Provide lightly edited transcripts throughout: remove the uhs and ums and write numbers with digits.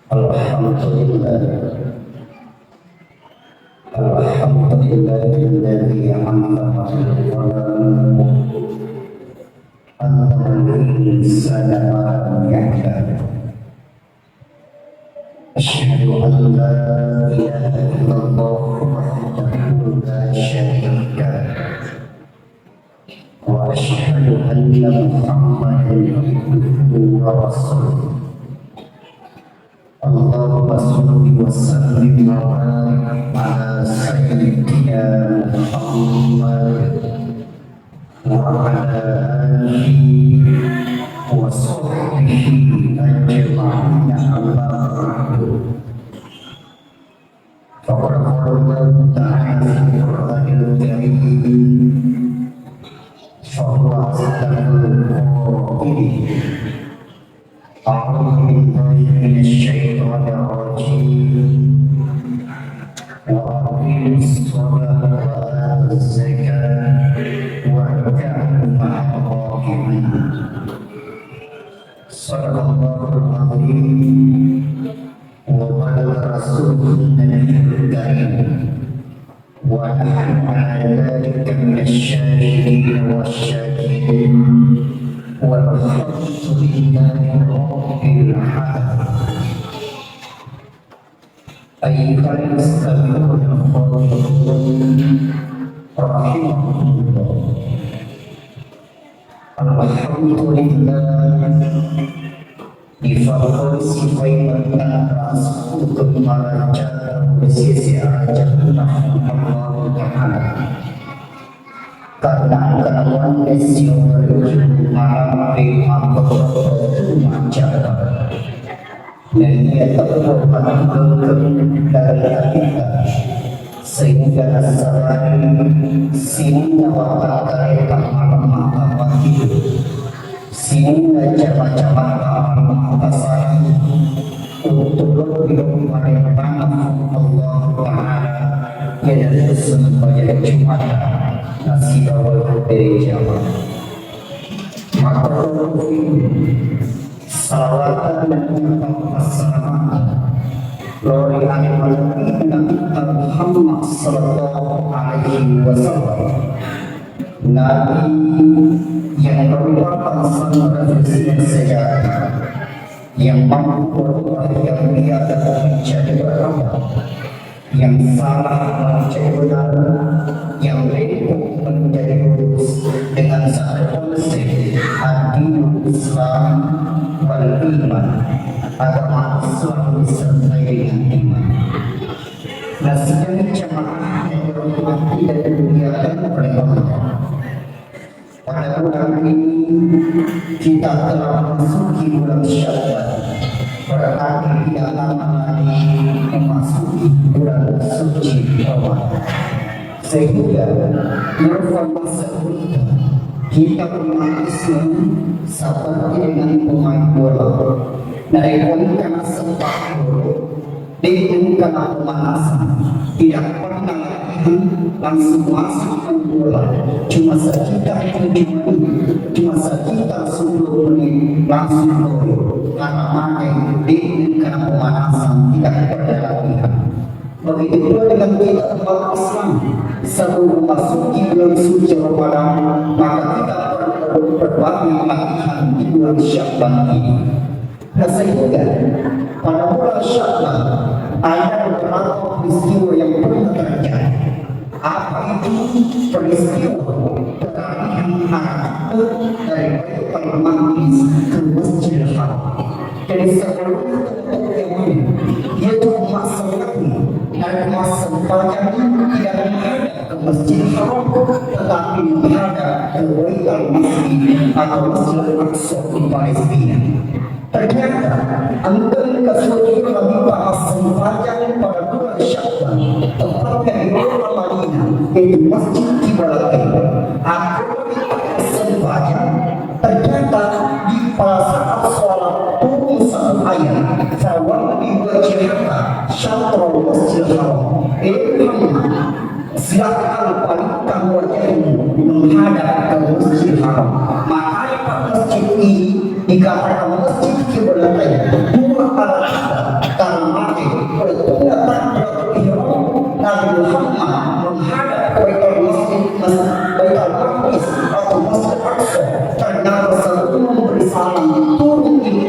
Alhamdulillah, alhamdulillahilladzi anzala al-Qur'an al-insana ma lam ya'lam. Asyhadu an la ilaha illallah wahdahu la syarika lahu wa asyhadu anna Muhammadan abduhu wa rasuluh. Allahumma shalli wa sallim wa barik ala sayyidina Muhammad wa ala alihi wa sahbihi ajma'in, amma ba'du. Faqad qala Allah ta'ala fil Qur'anil Karim fa huwa asdaqul qa'ilin. أعوذ بالله من الشيطان الرجيم وأقيموا الصلاة وآتوا الزكاة واركعوا مع الراكعين. صدق الله العظيم وبلغ رسوله النبي الكريم ونحن على ذلك من الشاهدين والشاكرين والحمد لله رب العالمين. أيها المستمعون الفاضلون رحمكم الله، الحمد لله بفضل صفات رسولكم مراجع بسيسي Allah Ta'ala. Karena kawan lesio marapi macam dan ia terlalu dari kita sehingga selain sehingga waktu malam hidup sehingga jamaah pasar untuk lebih mereka Allah Ta'ala yang dari sebagai Jumatan nasi bawal dari jamaah. Maka salawatan dan assalamualaikum lori Muhammad sallallahu alaihi wasallam, Nabi yang merupakan saudara sejarah yang mampu berubah yang mulia dan menjadi berkembang, yang salah menjadi benar, yang leluhur menjadi lurus dengan satu konsep adil Islam wal iman, agama Islam disertai dengan iman. Nasihat jamaah yang dirahmati dan dimuliakan oleh Allah. Pada bulan ini kita telah memasuki bulan Syawal, berarti tidak lama lagi memasuki bulan suci Ramadan. Sehingga merupakan masa kita umat Islam seperti dengan pemain bola, dari poin sepak bola dengan pemanasan, tidak pernah langsung masuk ke bola, cuma sekitar 7 menit, cuma sekitar 10 menit langsung gol, karena main dengan pemanasan tidak berlebihan. Begitu pula dengan kita umat Islam sebelum memasuki bulan suci Ramadan, maka kita perlu berbanyak latihan di bulan Sya'ban ini. Nah, sehingga pada bulan Sya'ban ada beberapa peristiwa yang pernah terjadi. Apa itu peristiwa peralihan anak dari Baitul Maqdis ke Masjidil Haram? Jadi sebelum yaitu masa dan masa panjang tidak menghadap ke Masjidil Haram, tetapi menghadap ke Baitul Maqdis atau Masjidil Aqsa di Palestina. Ternyata angka kesulitan bagi bahasa panjang pada bulan Syawal, tempatnya di kota Madinah, yaitu Masjid Qiblatain. Angka panjang ternyata di saat sholat turun satu ayat, "Fawwal wajhaka syatrul Masjidil Haram." Silakan palingkan wajahmu menghadap ke Masjidil Haram. Makanya pada masjid ini dikatakan Masjid Qiblatain, dua alat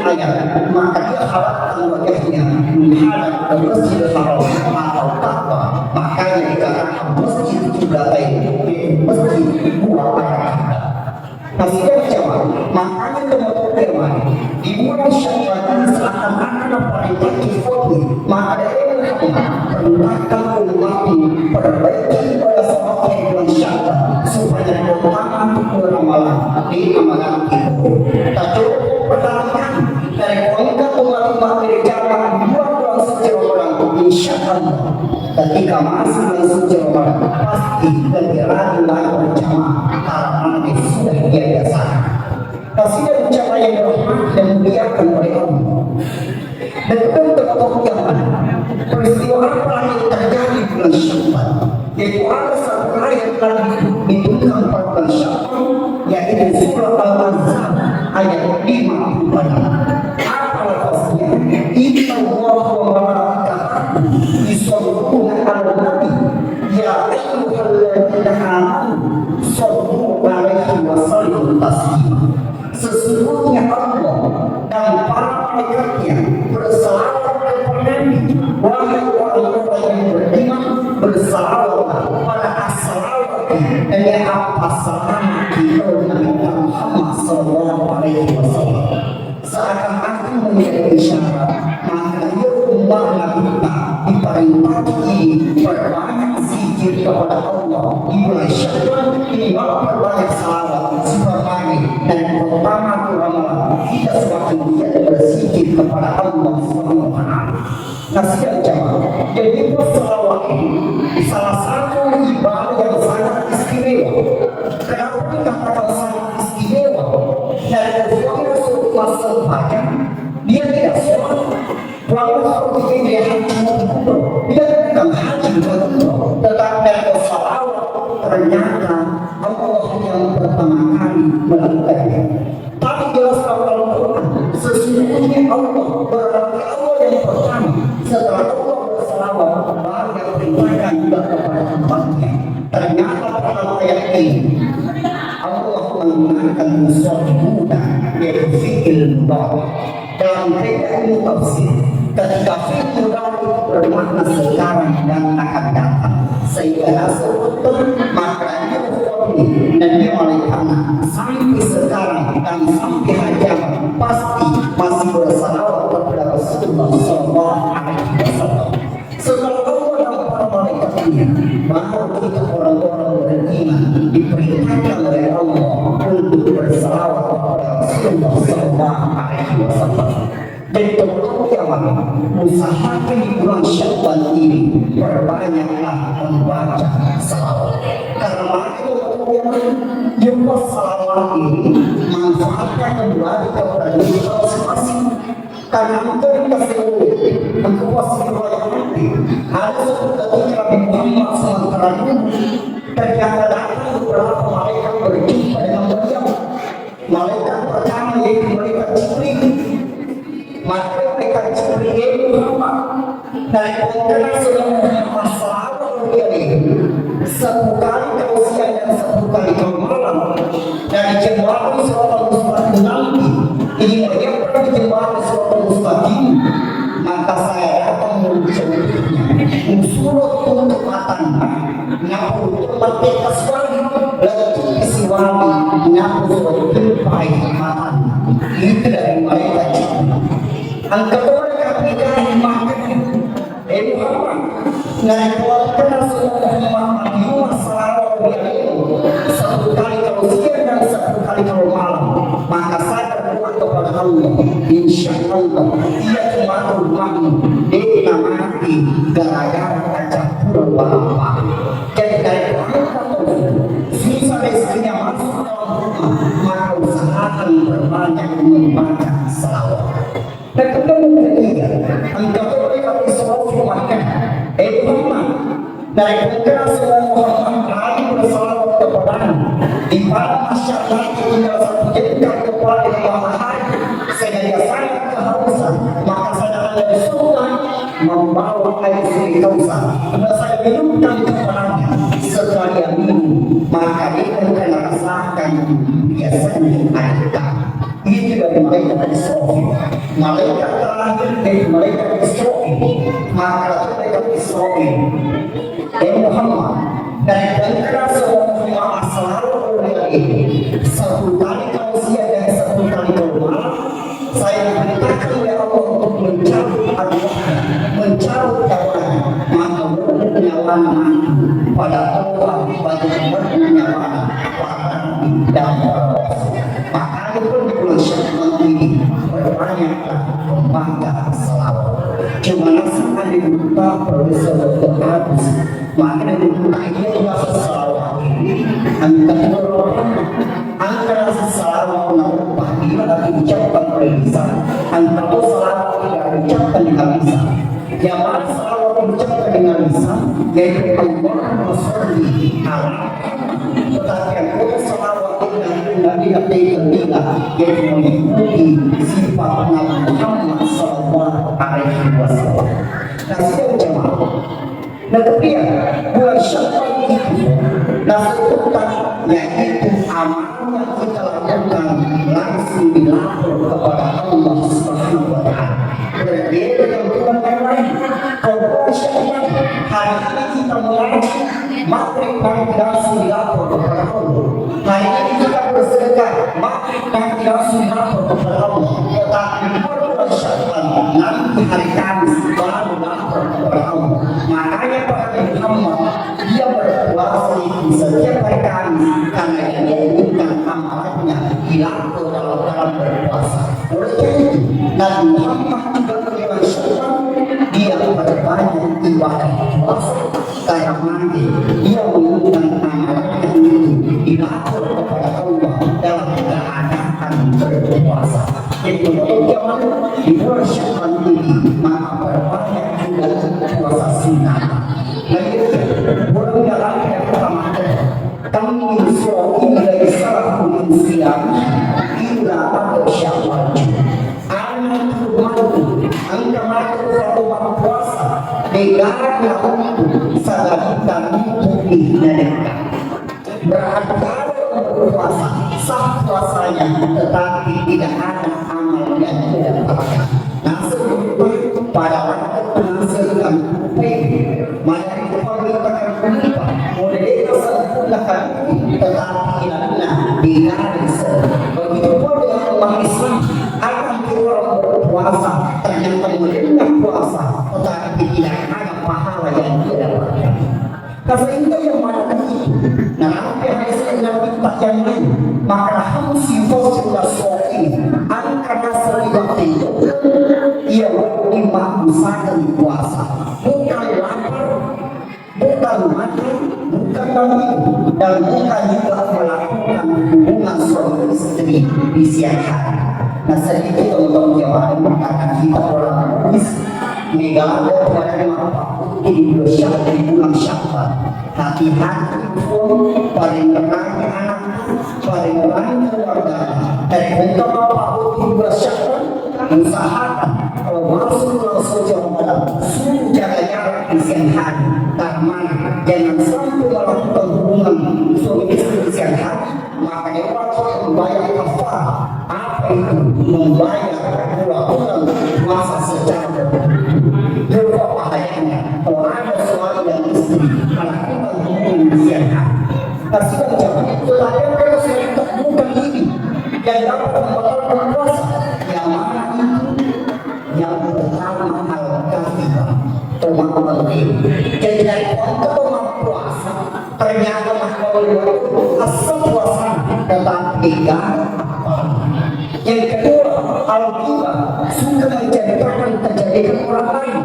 ayat, maka dia halatkan wajahnya menghadap ke Masjidil Haram atau Ka'bah. Makanya dikatakan masjid kiblatain, yaitu masjid dua arah. Masjid Jawa, makanya teman-teman firman di bulan Syawal seakan-akan perintah kifotnya, maka ada perintahkan umatmu perbaiki pada saat bulan Syawal supaya bertahan beramalan di amalan itu. Tak cukup pertanyaan dari komunitas umat-umat berjalan dua bulan suci Ramadan, insya Allah ketika masih bulan suci Ramadan pasti bergerak berjamaah karena itu sudah biasa. Pasti ada ucapan yang berhormat dan dimuliakan oleh Allah. Dan tentu jangan peristiwa apa yang terjadi bulan Syawal, yaitu ada satu ayat lagi diturunkan pada bulan Syawal, yaitu surah Al-Ahzab ayat 56. Apa lafaznya? Inna Allah wa malaikatahu yusholluna 'alan nabi ya ayyuhalladzina amanu shollu 'alaihi wa sallimu taslima. Sesungguhnya Allah dan para malaikatnya bersalawat kepada Nabi. Wahai orang-orang yang beriman, bersalawat pada as-salawat dan yang apa-salam kita Nabi Muhammad sallallahu alaihi wasallam. Seakan-akan menjadi isyarat, maka ia umat Nabi kita diperintahkan berbanyak zikir kepada Allah di bulan Syawal ini, berbanyak salawat sebagai dan pertama Ramadan kita semakin giat berzikir kepada Allah Subhanahu wa taala. Nasihat jamaah, jadi salawat ini salah satu ibadah yang sangat istimewa. Kenapa dikatakan sangat istimewa? Dan sesuatu masa banyak dia tidak sholat, walaupun dia haji dia bukan haji tetapi dari salawat ternyata Allah yang pertama kali melakukannya. Tapi jelas dalam Al-Quran sesungguhnya Allah berarti Allah yang pertama. Setelah Allah bersalawat baru yang perintahkan juga kepada umatnya. Ternyata dalam ayat ini Allah menggunakan musuh muda yaitu fi'il mudhari. Dalam kaidah ilmu tafsir, ketika fi'il mudhari bermakna sekarang dan akan datang, sehingga hasil betul maknanya ini dan dia malaikatnya sampai sekarang dan sampai hari kiamat pasti masih bersalawat kepada Rasulullah sallallahu alaihi wasallam. Setelah Allah dan para malaikatnya, baru kita orang-orang beriman diperintahkan oleh Allah untuk bersalawat kepada Rasulullah sallallahu alaihi wasallam. Jadi teman-teman usahakan di bulan Syawal ini perbanyaklah membaca salawat. Karena yang salawat ini manfaatnya kembali kepada diri masing-masing. Karena untuk dikasih engkau pasti nanti ada suatu ketika Nabi Muhammad SAW ternyata datang beberapa malaikat berjumpa dengan beliau. Malaikat pertama yaitu malaikat Jibril. Maka mereka Jibril Muhammad dari pengkena sudah Muhammad SAW satu kali kau siang dan satu kali kau malam dari jemaah surat Al-Mustaqim nanti ini menyebar di jemaah surat Al-Mustaqim, maka saya akan menunjuknya usul untuk matanya nyapur tempat keswali lalu kesiwali nyapur tempat matanya itu dari mereka. Angkat mereka berikan makan Muhammad dan keluarkan Rasulullah Muhammad di rumah salawat satu kali kalau siang dan satu kali kalau malam, maka saya berdoa kepada Allah insya Allah dia cuma rumahmu dia mati gara-gara kaca purba. Jadi dari susah istrinya masuk dalam rumah, maka usahakan berbanyak membaca salawat. Dan ketemu ketiga, engkau mereka disuruh makan. Muhammad dari pengkena semua Muhammad lagi bersalawat kepada di mana masyarakat tinggal satu jengkal kepada matahari sehingga sangat kehausan, maka saya akan disuruh membawa air sungai Kausar dan saya minumkan kepadanya. Setelah dia minum, maka dia akan rasakan biasanya air. Ini dari mereka disuruh malaikat terakhir dari malaikat Israel, maka malaikat Israel Muhammad dan kerasa Muhammad selalu oleh ini satu kali kau siang dan satu kali kau malam saya perintahkan oleh Allah untuk mencabut arwahnya, mencabut nyawanya, maka nyawanya pada Allah bagi nyawanya dan maka itu pun syaitan ini berbanyaklah membangga selalu cuma nasakan dibuka bersama habis maka dibuka dia merasa selalu antara selalu mengumpah dia lagi ucapkan perlisan antara selalu tidak ucapkan dengan lisan yang mana selalu ucapkan dengan lisan yaitu Allah Rasulullah Allah tetapi yang kita selalu tidak yaitu mengikuti sifat Nabi Muhammad Sallallahu Alaihi Wasallam. Nasib jemaah. Nah kemudian bulan Syawal itu nasibkan yaitu amal yang kita lakukan langsung dilapor kepada Allah Subhanahu Wa Taala. Berbeda dengan bulan yang lain. Kalau bulan Syawal hari ini kita mulai maghrib dan langsung dilapor kepada Allah. Hari ini kita bersedekah maghrib dan langsung dilapor kepada Allah. Tetapi bulan Syawal nanti hari Kamis baru dilapor kepada Allah. Makanya pada Muhammad dia berpuasa itu setiap hari Kamis karena dia inginkan amalannya dilapor dalam berpuasa. Oleh itu Nabi Muhammad juga berbulan Syawal dia berbanyak ibadah puasa karena nanti dia menginginkan amalannya itu dilapor kepada Allah dalam keadaan berpuasa. Itu bagaimana di bulan Syawal ini maka berbanyak juga puasa sunnah. Lagi bulan dalam yang pertama kami suami dari salah siang hingga pada Syawal. Anak mampu angka mampu satu puasa negara untuk sadarikan putih dan berarti kalau berpuasa sah puasanya tetapi tidak ada amal yang didapatkan. Nasib pada waktu menghasilkan maka itu mengatakan lupa mereka sempurnakan tetapi tidak bisa. Begitu pun dengan umat Islam akan orang berpuasa ternyata menerima puasa tetapi tidak ada pahala yang didapatkan. Karena itu yang mana itu. Nah, apa yang saya tempat yang lain maka harus sudah soal angka seribu itu ia lima usaha di puasa bukan lapar bukan mati bukan bangun dan bukan juga melakukan hubungan suami istri di siang hari. Nah sedikit untuk jawab karena kita orang Buddhis negara pada ini bersyukur di bulan Syawal. Hati-hati pun paling ramai anak, paling ramai keluarga. Dan untuk bapak di bulan Syawal usahakan kalau masuk Ramadan suruh jaga jarak di siang hari. Karena jangan sampai melakukan hubungan suami istri di siang hari. Makanya wajib membayar kafar. Apa itu? Membayar 2 bulan puasa secara berikut bahayanya kalau ada suami dan istri melakukan hubungan di siang hari. Kasihan jangan tetapi mereka sudah bukan ini yang dapat membatalkan puasa yang mana itu yang pertama al-kafirah teman-teman ini. Jadi dari teman puasa ternyata bahwa asal puasa tetapi tidak yang kedua al-ghibah suka menjadikan terjadikan orang lain.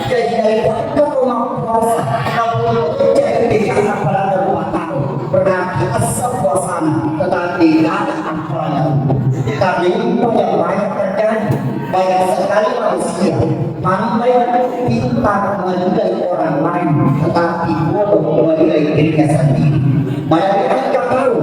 Jadi dari waktu rumah puasa kalau terjadi karena pada rumah tahu berarti asal puasanya tetapi tidak ada apalnya. Karena itu yang banyak terjadi banyak sekali manusia pandai pintar menilai orang lain tetapi bodoh menilai dirinya sendiri. Banyak mereka tahu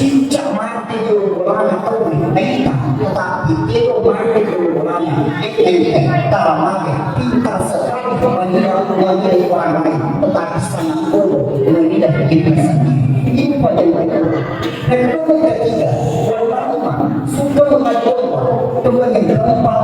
cincang mati di bulan atau kita tetapi itu mati di bulannya kita mati pintar sekali menilai orang lain tetapi sangat bodoh menilai dirinya sendiri. Ini pada mereka. Kedua ketiga, yang pertama sudah mengajukan kedua yang keempat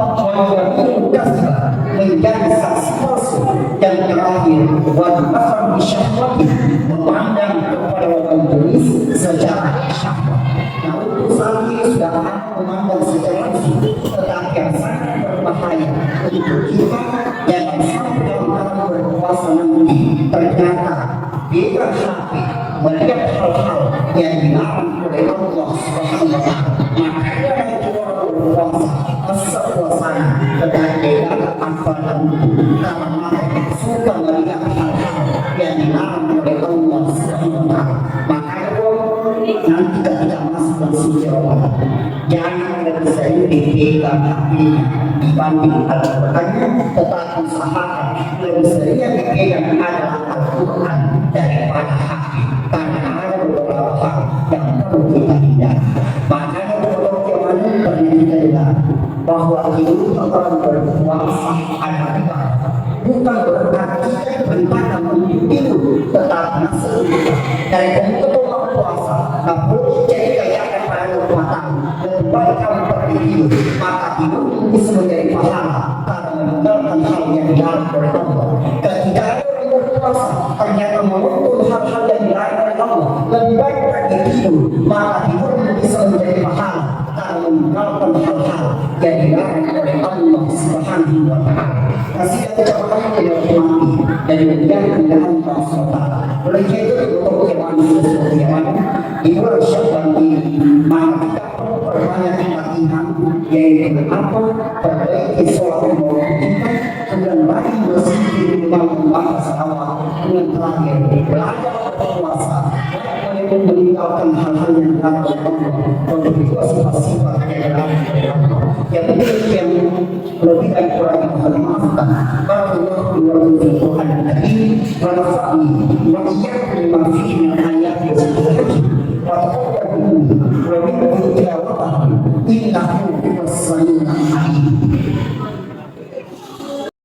zahir wa nafar bi syahwati, memandang kepada lawan jenis secara syahwat. Nah, untuk saat ini sudah memandang secara fisik, tetapi yang sangat berbahaya untuk kita yang sampai dalam tangan berkuasa nanti ternyata kita sampai melihat hal-hal yang dilarang oleh Allah Subhanahu wa Ta'ala. Makanya itu orang berpuasa sekuasanya, tetapi dalam amparan karena mereka suka melihat hal-hal yang dilarang oleh Allah Subhanahu wa Ta'ala. Makanya nanti ketika masuk dalam suci Ramadan, jangan bisa dipegang hatinya dibanding Al-Qurannya, tetapi usahakan lebih sering yang dipegang adalah Al-Quran daripada hati, karena ada beberapa hal yang perlu kita hindari. Makanya beberapa zaman pernah kita dengar bahwa kehidupan orang berpuasa adalah ibadah. Bukan berarti kita diperintahkan untuk tidur, tetapi sesudah dari kebutuhan puasa, tak boleh jadi kayak pada rumah tangga. Lebih baik kamu pergi tidur, maka tidur bisa menjadi pahala karena meninggalkan hal yang dilarang oleh Allah. Ketika ada orang berpuasa ternyata menuntut hal-hal yang dilarang oleh Allah, lebih baik pergi tidur, maka tidur bisa menjadi pahala karena meninggalkan hal-hal yang dilarang oleh Allah Subhanahu wa Ta'ala. Kasih kecaparan tidak mati dan kemudian dengan Allah SWT. Oleh itu untuk kewan sesuatu yang di bulan Syawal ini, maka kita perlu perbanyak latihan, yaitu apa? Perbaiki sholat maupun kita, kemudian lagi bersih dengan membahas awal, kemudian terakhir belajar berpuasa, kemudian meninggalkan hal-hal yang dilarang oleh Allah, untuk itu sifat-sifat yang dilarang oleh Allah. Yang yang lebih dan kurang yang mohon dimaafkan. Barakallahu li wa lakum fil Qur'anil Karim wa nafa'ani wa iyyakum bima fihi min